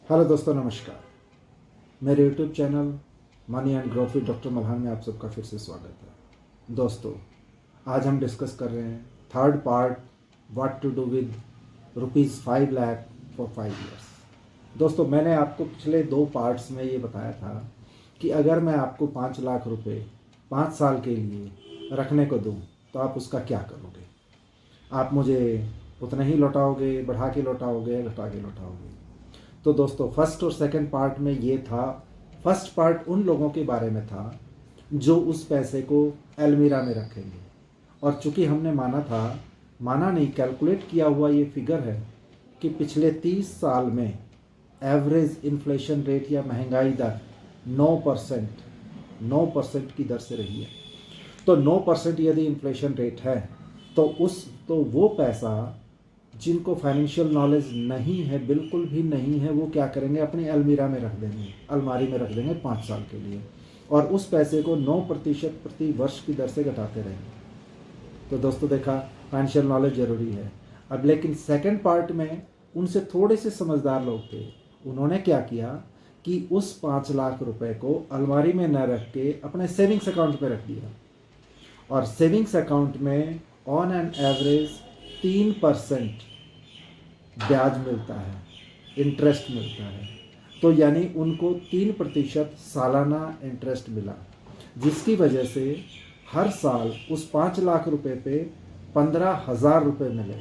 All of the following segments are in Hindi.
हेलो दोस्तों, नमस्कार। मेरे YouTube channel money and growth with doctor Malhan में आप सबका फिर से स्वागत है। दोस्तों, आज हम डिस्कस कर रहे हैं third part, what to do with ₹5 lakh for 5 years। दोस्तों, मैंने आपको पिछले 2 पार्ट्स में ये बताया था कि अगर मैं आपको 5 लाख रुपए 5 साल के लिए रखने को दूं तो आप उसका क्या करोगे। आप मुझे उतना ही लौटाओगे, बढ़ा के लौटाओगे, घटा के लौटाओगे। तो दोस्तों, फर्स्ट और सेकंड पार्ट में ये था। फर्स्ट पार्ट उन लोगों के बारे में था जो उस पैसे को अलमीरा में रखेंगे। और चूंकि हमने माना नहीं, कैलकुलेट किया हुआ ये फिगर है कि पिछले 30 साल में एवरेज इन्फ्लेशन रेट या महंगाई दर 9% की दर से रही है। तो 9% यदि इन्फ्लेशन रेट है तो वो पैसा जिनको फाइनेंशियल नॉलेज नहीं है, बिल्कुल भी नहीं है, वो क्या करेंगे, अपनी अलमीरा में रख देंगे, अलमारी में रख देंगे 5 साल के लिए, और उस पैसे को 9% प्रति वर्ष की दर से घटाते रहेंगे। तो दोस्तों, देखा, फाइनेंशियल नॉलेज ज़रूरी है। अब लेकिन सेकंड पार्ट में उनसे थोड़े से समझदार लोग थे। उन्होंने क्या किया कि उस 5 लाख रुपए को अलमारी में न रख के अपने सेविंग्स अकाउंट में रख दिया। और सेविंग्स अकाउंट में ऑन एन एवरेज 3% ब्याज मिलता है, इंटरेस्ट मिलता है। तो यानी उनको 3% सालाना इंटरेस्ट मिला, जिसकी वजह से हर साल उस 5 लाख रुपए पे 15,000 रुपये मिले,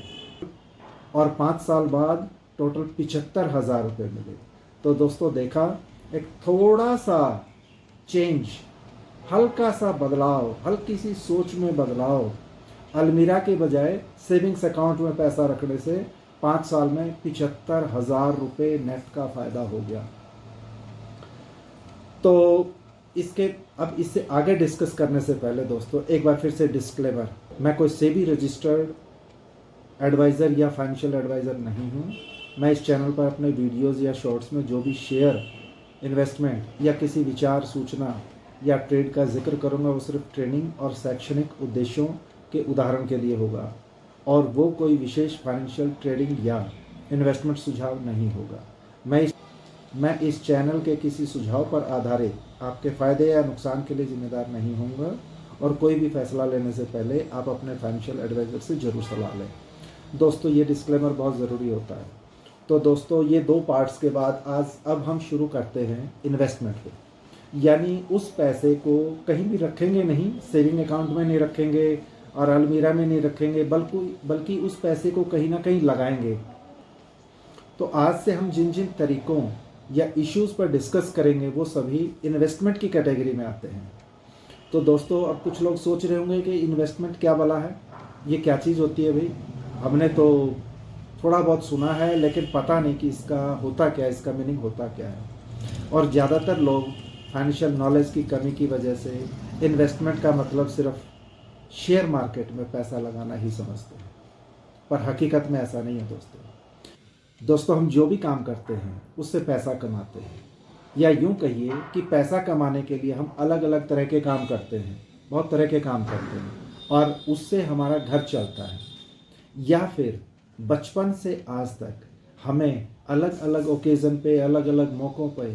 और 5 साल बाद टोटल 75,000 रुपये मिले। तो दोस्तों, देखा, एक थोड़ा सा चेंज, हल्का सा बदलाव, हल्की सी सोच में बदलाव, अलमीरा के बजाय सेविंग्स अकाउंट में पैसा रखने से 5 साल में 75,000 रुपये नेट का फ़ायदा हो गया। तो इससे आगे डिस्कस करने से पहले दोस्तों, एक बार फिर से डिस्क्लेमर, मैं कोई सेबी रजिस्टर्ड एडवाइज़र या फाइनेंशियल एडवाइज़र नहीं हूँ। मैं इस चैनल पर अपने वीडियोज़ या शॉर्ट्स में जो भी शेयर, इन्वेस्टमेंट या किसी विचार, सूचना या ट्रेड का जिक्र करूँगा, वो सिर्फ ट्रेनिंग और शैक्षणिक उद्देश्यों के उदाहरण के लिए होगा, और वो कोई विशेष फाइनेंशियल ट्रेडिंग या इन्वेस्टमेंट सुझाव नहीं होगा। मैं इस चैनल के किसी सुझाव पर आधारित आपके फ़ायदे या नुकसान के लिए जिम्मेदार नहीं होऊंगा, और कोई भी फैसला लेने से पहले आप अपने फाइनेंशियल एडवाइज़र से ज़रूर सलाह लें। दोस्तों, ये डिस्क्लेमर बहुत ज़रूरी होता है। तो दोस्तों, ये 2 पार्ट्स के बाद अब हम शुरू करते हैं इन्वेस्टमेंट पे। यानी उस पैसे को कहीं भी रखेंगे नहीं, सेविंग अकाउंट में नहीं रखेंगे और अलमीरा में नहीं रखेंगे, बल्कि उस पैसे को कहीं ना कहीं लगाएंगे। तो आज से हम जिन जिन तरीकों या इश्यूज़ पर डिस्कस करेंगे, वो सभी इन्वेस्टमेंट की कैटेगरी में आते हैं। तो दोस्तों, अब कुछ लोग सोच रहे होंगे कि इन्वेस्टमेंट क्या भला है, ये क्या चीज़ होती है भाई। हमने तो थोड़ा बहुत सुना है, लेकिन पता नहीं कि इसका होता क्या है, इसका मीनिंग होता क्या है। और ज़्यादातर लोग फाइनेंशियल नॉलेज की कमी की वजह से इन्वेस्टमेंट का मतलब सिर्फ शेयर मार्केट में पैसा लगाना ही समझते हैं, पर हकीकत में ऐसा नहीं है दोस्तों, हम जो भी काम करते हैं उससे पैसा कमाते हैं, या यूं कहिए कि पैसा कमाने के लिए हम अलग अलग तरह के काम करते हैं, बहुत तरह के काम करते हैं, और उससे हमारा घर चलता है। या फिर बचपन से आज तक हमें अलग अलग ओकेज़न पे, अलग अलग मौक़ों पे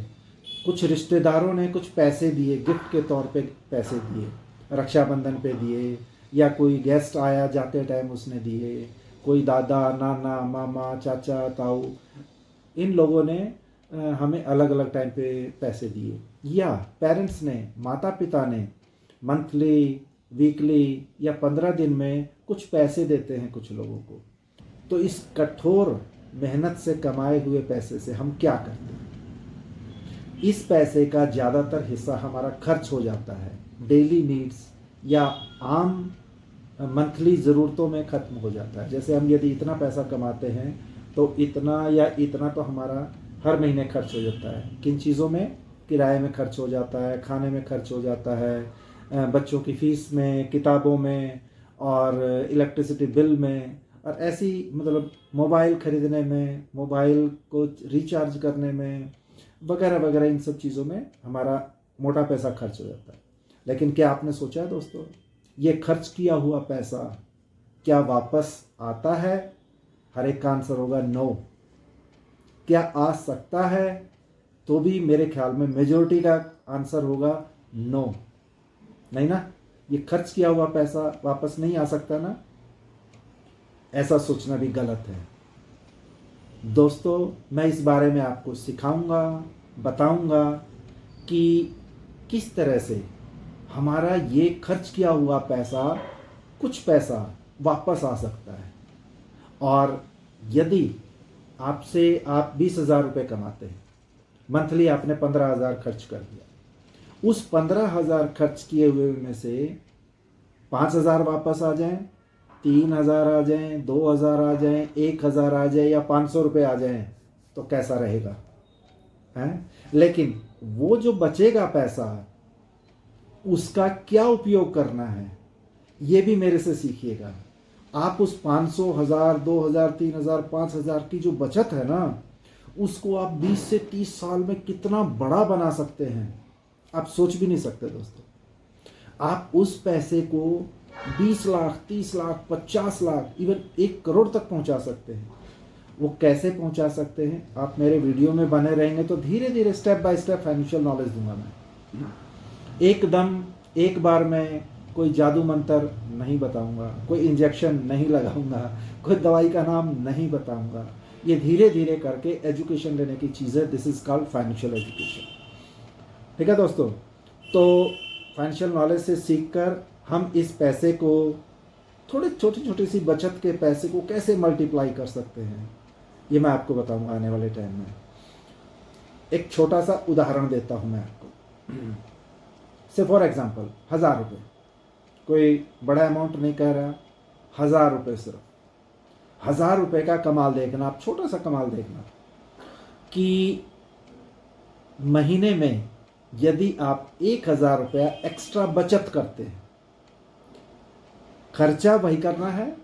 कुछ रिश्तेदारों ने कुछ पैसे दिए, गिफ्ट के तौर पे पैसे दिए, रक्षाबंधन पे दिए, या कोई गेस्ट आया जाते टाइम उसने दिए, कोई दादा, नाना, मामा, चाचा, ताऊ, इन लोगों ने हमें अलग अलग टाइम पे पैसे दिए। या पेरेंट्स ने, माता पिता ने मंथली, वीकली या 15 दिन में कुछ पैसे देते हैं कुछ लोगों को। तो इस कठोर मेहनत से कमाए हुए पैसे से हम क्या करते हैं? इस पैसे का ज़्यादातर हिस्सा हमारा खर्च हो जाता है, डेली नीड्स या आम मंथली ज़रूरतों में ख़त्म हो जाता है। जैसे हम यदि इतना पैसा कमाते हैं तो इतना या इतना तो हमारा हर महीने खर्च हो जाता है। किन चीज़ों में? किराए में खर्च हो जाता है, खाने में खर्च हो जाता है, बच्चों की फ़ीस में, किताबों में, और इलेक्ट्रिसिटी बिल में, और ऐसी मतलब मोबाइल ख़रीदने में, मोबाइल को रिचार्ज करने में, वगैरह वगैरह, इन सब चीज़ों में हमारा मोटा पैसा खर्च हो जाता है। लेकिन क्या आपने सोचा है दोस्तों, ये खर्च किया हुआ पैसा क्या वापस आता है? हर एक का आंसर होगा नो। क्या आ सकता है? तो भी मेरे ख्याल में मेजॉरिटी का आंसर होगा नो। नहीं ना, ये खर्च किया हुआ पैसा वापस नहीं आ सकता ना, ऐसा सोचना भी गलत है। दोस्तों, मैं इस बारे में आपको सिखाऊंगा, बताऊंगा कि किस तरह से हमारा ये खर्च किया हुआ पैसा, कुछ पैसा वापस आ सकता है। और यदि आप 20,000 रुपये कमाते हैं, मंथली आपने 15,000 खर्च कर दिया, उस 15,000 खर्च किए हुए में से 5,000 वापस आ जाएं, 3,000 आ जाएं, 2,000 आ जाएं, 1,000 आ जाए या 500 रुपये आ जाएं, तो कैसा रहेगा? हैं? लेकिन वो जो बचेगा पैसा, उसका क्या उपयोग करना है, ये भी मेरे से सीखिएगा। आप उस 500, 1000, 2000, 3000, 5000 की जो बचत है ना, उसको आप 20 से 30 साल में कितना बड़ा बना सकते हैं, आप सोच भी नहीं सकते दोस्तों। आप उस पैसे को 20 लाख, 30 लाख, 50 लाख, इवन 1 करोड़ तक पहुंचा सकते हैं। वो कैसे पहुंचा सकते हैं? आप मेरे वीडियो में बने रहेंगे तो धीरे धीरे step by step financial knowledge दूंगा मैं। एकदम एक बार में कोई जादू मंत्र नहीं बताऊंगा, कोई इंजेक्शन नहीं लगाऊंगा, कोई दवाई का नाम नहीं बताऊंगा। ये धीरे धीरे करके एजुकेशन लेने की चीज़ है। This is called financial education. ठीक है दोस्तों, तो फाइनेंशियल नॉलेज से सीखकर हम इस पैसे को, थोड़ी छोटी छोटी सी बचत के पैसे को कैसे मल्टीप्लाई कर सकते हैं, ये मैं आपको बताऊंगा आने वाले टाइम में। एक छोटा सा उदाहरण देता हूं मैं आपको। से फॉर एग्जांपल 1000 रुपये, कोई बड़ा अमाउंट नहीं कह रहा, 1000 रुपये, सिर्फ 1000 रुपये का कमाल देखना, आप छोटा सा कमाल देखना कि महीने में यदि आप 1000 रुपया एक्स्ट्रा बचत करते हैं, खर्चा वही करना है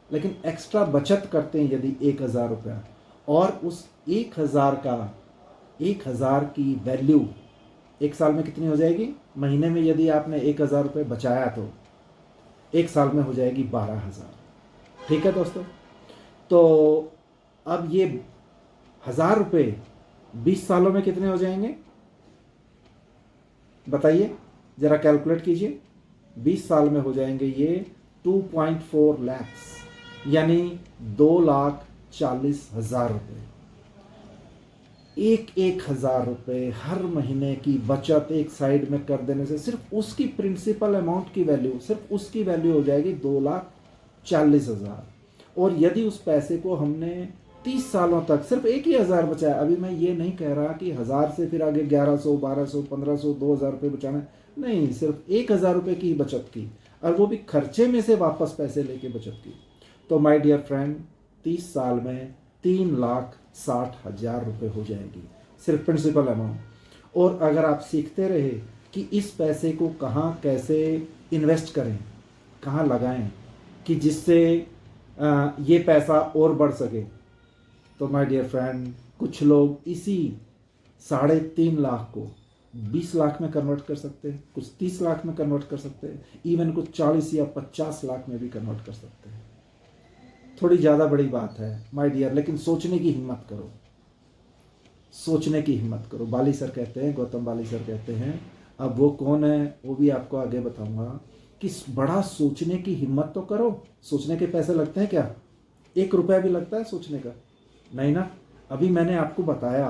लेकिन एक्स्ट्रा बचत करते हैं यदि 1000 रुपया, और उस 1000 की वैल्यू एक साल में कितनी हो जाएगी? महीने में यदि आपने 1000 रुपये बचाया तो एक साल में हो जाएगी 12,000। ठीक है दोस्तों, तो अब ये 1000 रुपये 20 सालों में कितने हो जाएंगे बताइए, जरा कैलकुलेट कीजिए। 20 साल में हो जाएंगे ये 2.4 लाख, यानी 2,40,000 रुपये। एक 1000 रुपये हर महीने की बचत एक साइड में कर देने से सिर्फ उसकी प्रिंसिपल अमाउंट की वैल्यू, सिर्फ उसकी वैल्यू हो जाएगी 2,40,000। और यदि उस पैसे को हमने 30 सालों तक सिर्फ 1,000 बचाया, अभी मैं ये नहीं कह रहा कि 1000 से फिर आगे 1100, 1200, 1500, 2000 रुपये बचाना, नहीं, सिर्फ 1000 रुपये की बचत की, और वो भी खर्चे में से वापस पैसे लेके बचत की, तो माय डियर फ्रेंड 30 साल में 3,60,000 रुपये हो जाएगी, सिर्फ प्रिंसिपल अमाउंट। और अगर आप सीखते रहे कि इस पैसे को कहाँ कैसे इन्वेस्ट करें, कहाँ लगाएं कि जिससे ये पैसा और बढ़ सके, तो माय डियर फ्रेंड कुछ लोग इसी 3.5 लाख को 20 लाख में कन्वर्ट कर सकते हैं, कुछ 30 लाख में कन्वर्ट कर सकते हैं, इवन कुछ 40 या 50 लाख में भी कन्वर्ट कर सकते हैं। थोड़ी ज़्यादा बड़ी बात है माय डियर, लेकिन सोचने की हिम्मत करो, सोचने की हिम्मत करो। बाली सर कहते हैं, गौतम बाली सर कहते हैं, अब वो कौन है वो भी आपको आगे बताऊंगा, कि बड़ा सोचने की हिम्मत तो करो। सोचने के पैसे लगते हैं क्या? 1 रुपया भी लगता है सोचने का? नहीं ना। अभी मैंने आपको बताया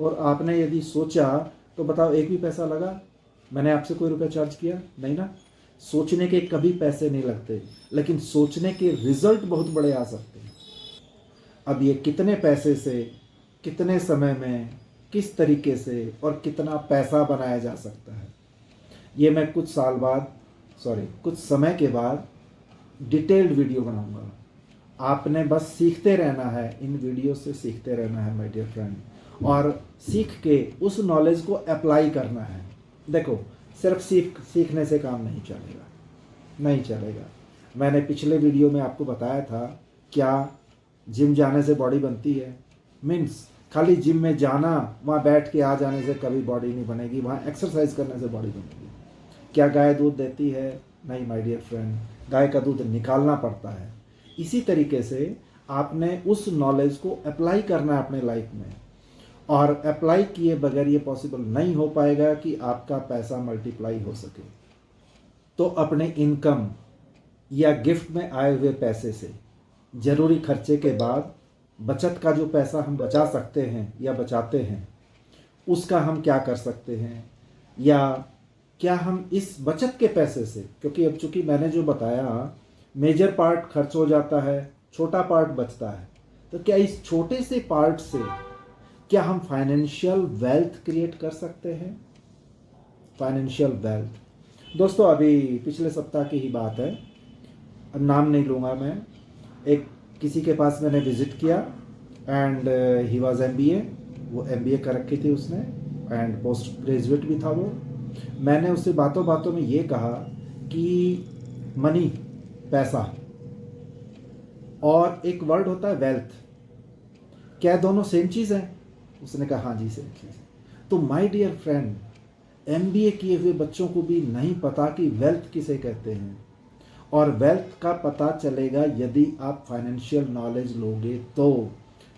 और आपने यदि सोचा तो बताओ, एक भी पैसा लगा? मैंने आपसे कोई रुपया चार्ज किया? नहीं ना। सोचने के कभी पैसे नहीं लगते, लेकिन सोचने के रिजल्ट बहुत बड़े आ सकते हैं। अब ये कितने पैसे से, कितने समय में, किस तरीके से और कितना पैसा बनाया जा सकता है, ये मैं कुछ समय के बाद डिटेल्ड वीडियो बनाऊंगा। आपने बस सीखते रहना है, इन वीडियो से सीखते रहना है माय डियर फ्रेंड, और सीख के उस नॉलेज को अप्लाई करना है। देखो, सिर्फ सीखने से काम नहीं चलेगा, नहीं चलेगा। मैंने पिछले वीडियो में आपको बताया था, क्या जिम जाने से बॉडी बनती है? मीन्स खाली जिम में जाना, वहाँ बैठ के आ जाने से कभी बॉडी नहीं बनेगी, वहाँ एक्सरसाइज करने से बॉडी बनेगी। क्या गाय दूध देती है? नहीं माय डियर फ्रेंड, गाय का दूध निकालना पड़ता है। इसी तरीके से आपने उस नॉलेज को अप्लाई करना है अपने लाइफ में। और अप्लाई किए बगैर ये पॉसिबल नहीं हो पाएगा कि आपका पैसा मल्टीप्लाई हो सके। तो अपने इनकम या गिफ्ट में आए हुए पैसे से ज़रूरी खर्चे के बाद बचत का जो पैसा हम बचा सकते हैं या बचाते हैं, उसका हम क्या कर सकते हैं, या क्या हम इस बचत के पैसे से, क्योंकि अब चूंकि मैंने जो बताया मेजर पार्ट खर्च हो जाता है, छोटा पार्ट बचता है, तो क्या इस छोटे से पार्ट से क्या हम फाइनेंशियल वेल्थ क्रिएट कर सकते हैं? फाइनेंशियल वेल्थ दोस्तों, अभी पिछले सप्ताह की ही बात है, अब नाम नहीं लूँगा मैं। एक किसी के पास मैंने विज़िट किया एंड ही वाज MBA, वो MBA कर रखी थी उसने एंड पोस्ट ग्रेजुएट भी था वो। मैंने उससे बातों बातों में ये कहा कि मनी, पैसा, और एक वर्ड होता है वेल्थ, क्या दोनों सेम चीज़ है? उसने कहा हाँ जी सेम चीज़ है। तो माय डियर फ्रेंड, MBA किए हुए बच्चों को भी नहीं पता कि वेल्थ किसे कहते हैं, और वेल्थ का पता चलेगा यदि आप फाइनेंशियल नॉलेज लोगे तो,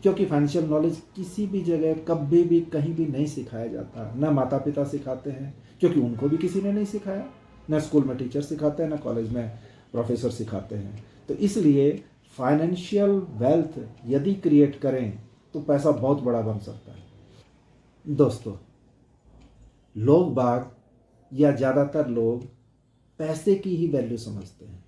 क्योंकि फाइनेंशियल नॉलेज किसी भी जगह कभी भी कहीं भी नहीं सिखाया जाता। ना माता पिता सिखाते हैं, क्योंकि उनको भी किसी ने नहीं सिखाया, ना स्कूल में टीचर सिखाते हैं, ना कॉलेज में प्रोफेसर सिखाते हैं। तो इसलिए फाइनेंशियल वेल्थ यदि क्रिएट करें तो पैसा बहुत बड़ा बन सकता है। दोस्तों, लोग बाग या ज़्यादातर लोग पैसे की ही वैल्यू समझते हैं,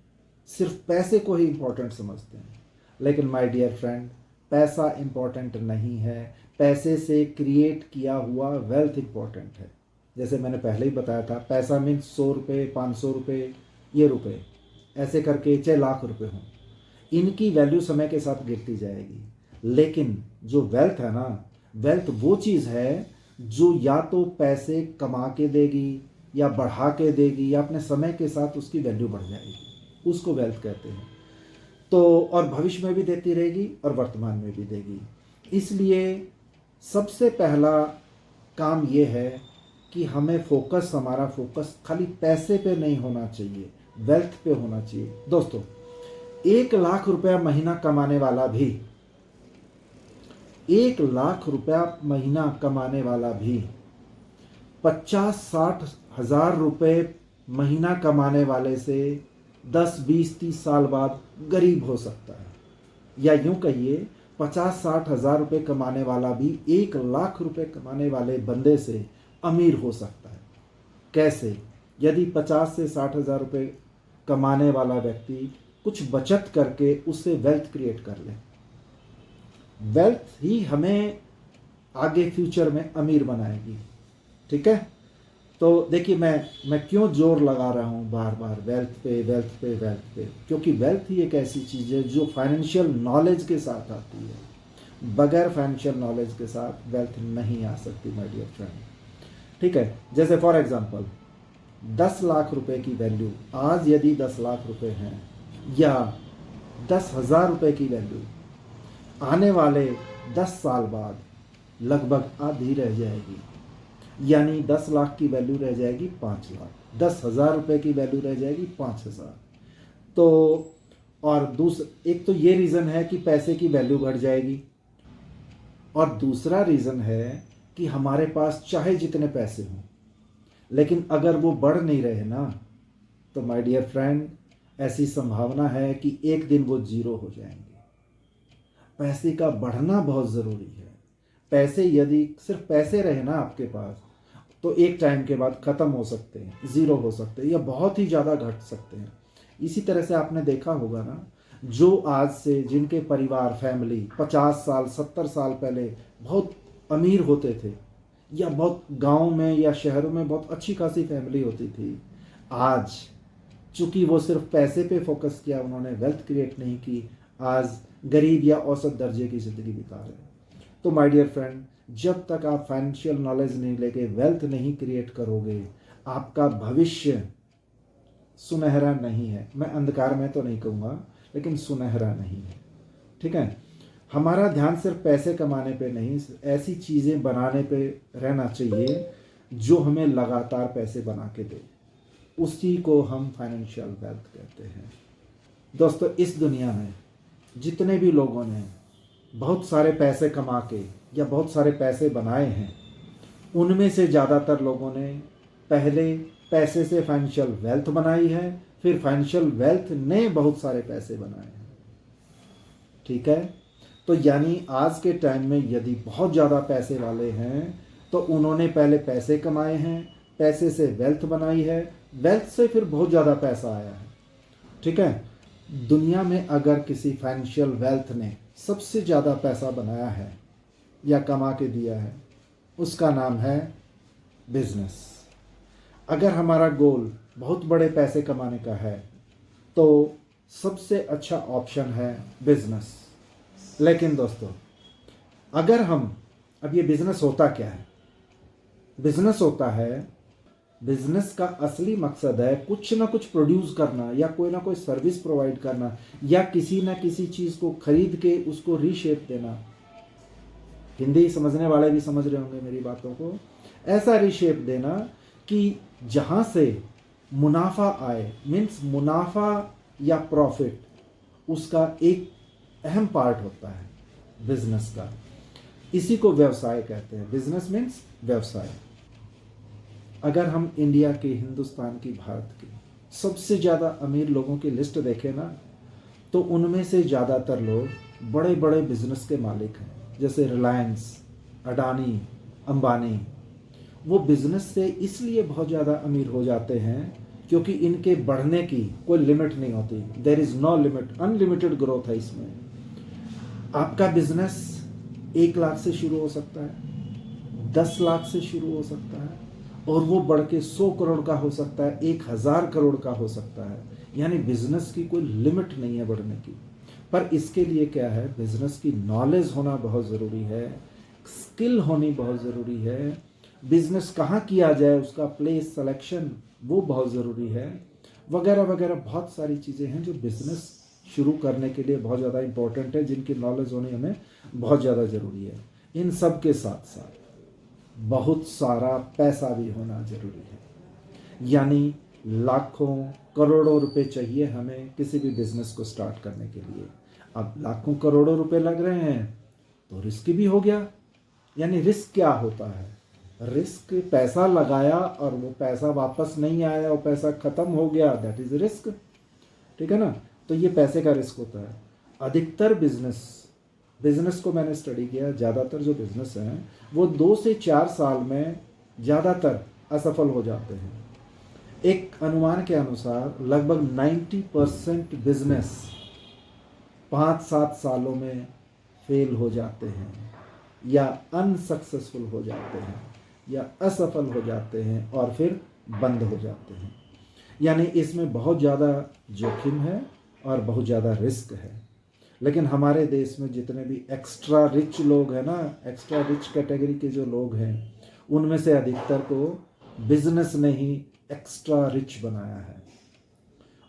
सिर्फ पैसे को ही इम्पोर्टेंट समझते हैं। लेकिन माय डियर फ्रेंड, पैसा इम्पोर्टेंट नहीं है, पैसे से क्रिएट किया हुआ वेल्थ इम्पोर्टेंट है। जैसे मैंने पहले ही बताया था, पैसा मीन्स 100 रुपये, 500 रुपये, ये रुपये, ऐसे करके चाहे लाख रुपये हों, इनकी वैल्यू समय के साथ गिरती जाएगी। लेकिन जो वेल्थ है ना, वेल्थ वो चीज़ है जो या तो पैसे कमा के देगी या बढ़ा के देगी, या अपने समय के साथ उसकी वैल्यू बढ़ जाएगी, उसको वेल्थ कहते हैं। तो और भविष्य में भी देती रहेगी और वर्तमान में भी देगी। इसलिए सबसे पहला काम ये है कि हमें हमारा फोकस खाली पैसे पे नहीं होना चाहिए, वेल्थ पे होना चाहिए। दोस्तों, 1 लाख रुपया महीना कमाने वाला भी 1 लाख रुपया महीना कमाने वाला भी 50-60 हजार रुपये महीना कमाने वाले से 10-20-30 साल बाद गरीब हो सकता है। या यूं कहिए, 50-60 हजार रुपये कमाने वाला भी 1 लाख रुपये कमाने वाले बंदे से अमीर हो सकता है। कैसे? यदि 50 से 60 हजार रुपये कमाने वाला व्यक्ति कुछ बचत करके उससे वेल्थ क्रिएट कर ले। वेल्थ ही हमें आगे फ्यूचर में अमीर बनाएगी। ठीक है? तो देखिए, मैं क्यों जोर लगा रहा हूँ बार बार वेल्थ पे, वेल्थ पे, वेल्थ पे, क्योंकि वेल्थ ही एक ऐसी चीज़ है जो फाइनेंशियल नॉलेज के साथ आती है। बगैर फाइनेंशियल नॉलेज के साथ वेल्थ नहीं आ सकती माय डियर फ्रेंड। ठीक है? जैसे फॉर एग्जांपल 10 लाख रुपए की वैल्यू आज यदि 10 लाख रुपए हैं, या 10,000 रुपये की वैल्यू आने वाले 10 साल बाद लगभग आधी रह जाएगी। यानी 10 लाख की वैल्यू रह जाएगी 5 लाख, 10,000 रुपये की वैल्यू रह जाएगी 5,000। तो और एक तो ये रीज़न है कि पैसे की वैल्यू बढ़ जाएगी, और दूसरा रीज़न है कि हमारे पास चाहे जितने पैसे हों, लेकिन अगर वो बढ़ नहीं रहे ना, तो माय डियर फ्रेंड, ऐसी संभावना है कि एक दिन वो जीरो हो जाएंगे। पैसे का बढ़ना बहुत ज़रूरी है। पैसे यदि सिर्फ पैसे रहे ना आपके पास, तो एक टाइम के बाद ख़त्म हो सकते हैं, ज़ीरो हो सकते हैं, या बहुत ही ज़्यादा घट सकते हैं। इसी तरह से आपने देखा होगा ना, जो आज से जिनके परिवार, फैमिली 50 साल 70 साल पहले बहुत अमीर होते थे, या बहुत गांव में या शहरों में बहुत अच्छी खासी फैमिली होती थी, आज चूंकि वो सिर्फ पैसे पे फोकस किया, उन्होंने वेल्थ क्रिएट नहीं की, आज गरीब या औसत दर्जे की ज़िंदगी बिता रहे हैं। तो माय डियर फ्रेंड, जब तक आप फाइनेंशियल नॉलेज नहीं लेके वेल्थ नहीं क्रिएट करोगे, आपका भविष्य सुनहरा नहीं है। मैं अंधकार में तो नहीं कहूँगा, लेकिन सुनहरा नहीं है। ठीक है? हमारा ध्यान सिर्फ पैसे कमाने पे नहीं, ऐसी चीज़ें बनाने पे रहना चाहिए जो हमें लगातार पैसे बना के दे। उसी को हम फाइनेंशियल वेल्थ कहते हैं। दोस्तों, इस दुनिया में जितने भी लोगों ने बहुत सारे पैसे कमा के या बहुत सारे पैसे बनाए हैं, उनमें से ज़्यादातर लोगों ने पहले पैसे से फाइनेंशियल वेल्थ बनाई है, फिर फाइनेंशियल वेल्थ ने बहुत सारे पैसे बनाए हैं। ठीक है, तो यानी आज के टाइम में यदि बहुत ज़्यादा पैसे वाले हैं तो उन्होंने पहले पैसे कमाए हैं, पैसे से वेल्थ बनाई है, वेल्थ से फिर बहुत ज़्यादा पैसा आया है। ठीक है, दुनिया में अगर किसी फाइनेंशियल वेल्थ ने सबसे ज़्यादा पैसा बनाया है या कमा के दिया है, उसका नाम है बिजनेस। अगर हमारा गोल बहुत बड़े पैसे कमाने का है तो सबसे अच्छा ऑप्शन है बिजनेस। लेकिन दोस्तों, अगर हम, अब ये बिजनेस होता क्या है? बिजनेस होता है, बिजनेस का असली मकसद है कुछ ना कुछ प्रोड्यूस करना या कोई ना कोई सर्विस प्रोवाइड करना या किसी ना किसी चीज़ को खरीद के उसको रीशेप देना। हिंदी समझने वाले भी समझ रहे होंगे मेरी बातों को। ऐसा रीशेप देना कि जहाँ से मुनाफा आए, मीन्स मुनाफा या प्रॉफिट, उसका एक अहम पार्ट होता है बिजनेस का। इसी को व्यवसाय कहते हैं। बिजनेस मीन्स व्यवसाय। अगर हम इंडिया के, हिंदुस्तान की, भारत की सबसे ज़्यादा अमीर लोगों की लिस्ट देखें ना, तो उनमें से ज़्यादातर लोग बड़े बड़े बिजनेस के मालिक हैं, जैसे रिलायंस, अडानी, अंबानी। वो बिजनेस से इसलिए बहुत ज़्यादा अमीर हो जाते हैं क्योंकि इनके बढ़ने की कोई लिमिट नहीं होती। There is no limit, unlimited growth है इसमें। आपका बिजनेस 1 लाख से शुरू हो सकता है, 10 लाख से शुरू हो सकता है, और वो बढ़ के 100 करोड़ का हो सकता है, 1000 करोड़ का हो सकता है। यानी बिजनेस की कोई लिमिट नहीं है बढ़ने की। पर इसके लिए क्या है, बिजनेस की नॉलेज होना बहुत ज़रूरी है, स्किल होनी बहुत ज़रूरी है, बिजनेस कहाँ किया जाए उसका प्लेस सिलेक्शन वो बहुत ज़रूरी है, वगैरह वगैरह। बहुत सारी चीज़ें हैं जो बिजनेस शुरू करने के लिए बहुत ज़्यादा इंपॉर्टेंट है, जिनकी नॉलेज होनी हमें बहुत ज़्यादा ज़रूरी है। इन सब के साथ साथ बहुत सारा पैसा भी होना ज़रूरी है। यानी लाखों करोड़ों रुपए चाहिए हमें किसी भी बिजनेस को स्टार्ट करने के लिए। अब लाखों करोड़ों रुपए लग रहे हैं तो रिस्क भी हो गया। यानी रिस्क क्या होता है? रिस्क पैसा लगाया और वो पैसा वापस नहीं आया, वो पैसा ख़त्म हो गया, दैट इज़ रिस्क। ठीक है ना? तो ये पैसे का रिस्क होता है। अधिकतर बिजनेस को मैंने स्टडी किया, ज़्यादातर जो बिजनेस हैं वो 2 से 4 साल में ज़्यादातर असफल हो जाते हैं। एक अनुमान के अनुसार लगभग 90% बिजनेस 5-7 सालों में फेल हो जाते हैं या अनसक्सेसफुल हो जाते हैं या असफल हो जाते हैं और फिर बंद हो जाते हैं। यानी इसमें बहुत ज़्यादा जोखिम है और बहुत ज़्यादा रिस्क है। लेकिन हमारे देश में जितने भी एक्स्ट्रा रिच लोग हैं ना, एक्स्ट्रा रिच कैटेगरी के जो लोग हैं, उनमें से अधिकतर को बिजनेस ने ही एक्स्ट्रा रिच बनाया है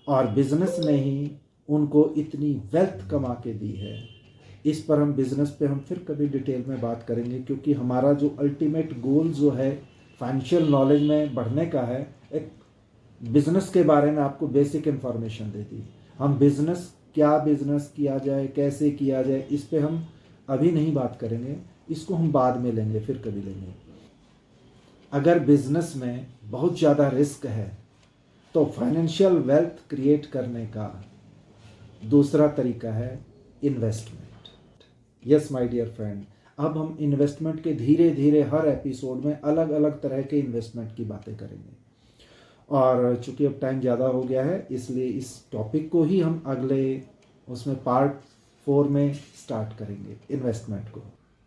और बिजनेस ने ही उनको इतनी वेल्थ कमा के दी है। इस पर हम बिजनेस पे हम फिर कभी डिटेल में बात करेंगे, क्योंकि हमारा जो अल्टीमेट गोल जो है फाइनेंशियल नॉलेज में बढ़ने का है, एक बिजनेस के बारे में आपको बेसिक इन्फॉर्मेशन दे दी। हम बिजनेस, क्या बिजनेस किया जाए, कैसे किया जाए, इस पे हम अभी नहीं बात करेंगे, इसको हम बाद में लेंगे, फिर कभी लेंगे। अगर बिजनेस में बहुत ज़्यादा रिस्क है तो फाइनेंशियल वेल्थ क्रिएट करने का दूसरा तरीका है investment. Yes my dear friend, अब हम इन्वेस्टमेंट के धीरे धीरे हर एपिसोड में अलग अलग तरह के इन्वेस्टमेंट की बातें करेंगे। और चूंकि अब टाइम ज़्यादा हो गया है, इसलिए इस टॉपिक को ही हम अगले उसमें पार्ट 4 में स्टार्ट करेंगे, इन्वेस्टमेंट को।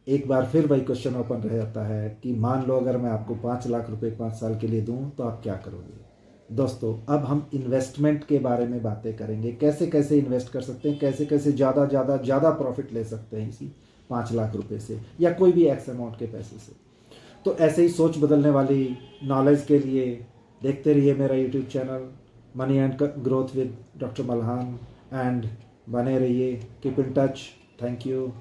एक बार फिर वही क्वेश्चन ओपन रह जाता है कि मान लो अगर मैं आपको 5 लाख रुपए 5 साल के लिए दूं तो आप क्या करोगे? दोस्तों, अब हम इन्वेस्टमेंट के बारे में बातें करेंगे, कैसे कैसे इन्वेस्ट कर सकते हैं, कैसे कैसे ज़्यादा प्रॉफिट ले सकते हैं इसी 5 लाख रुपए से या कोई भी एक्स अमाउंट के पैसे से। तो ऐसे ही सोच बदलने वाली नॉलेज के लिए देखते रहिए मेरा YouTube channel money and growth with doctor Malhan, and बने रहिए, keep in touch. Thank you.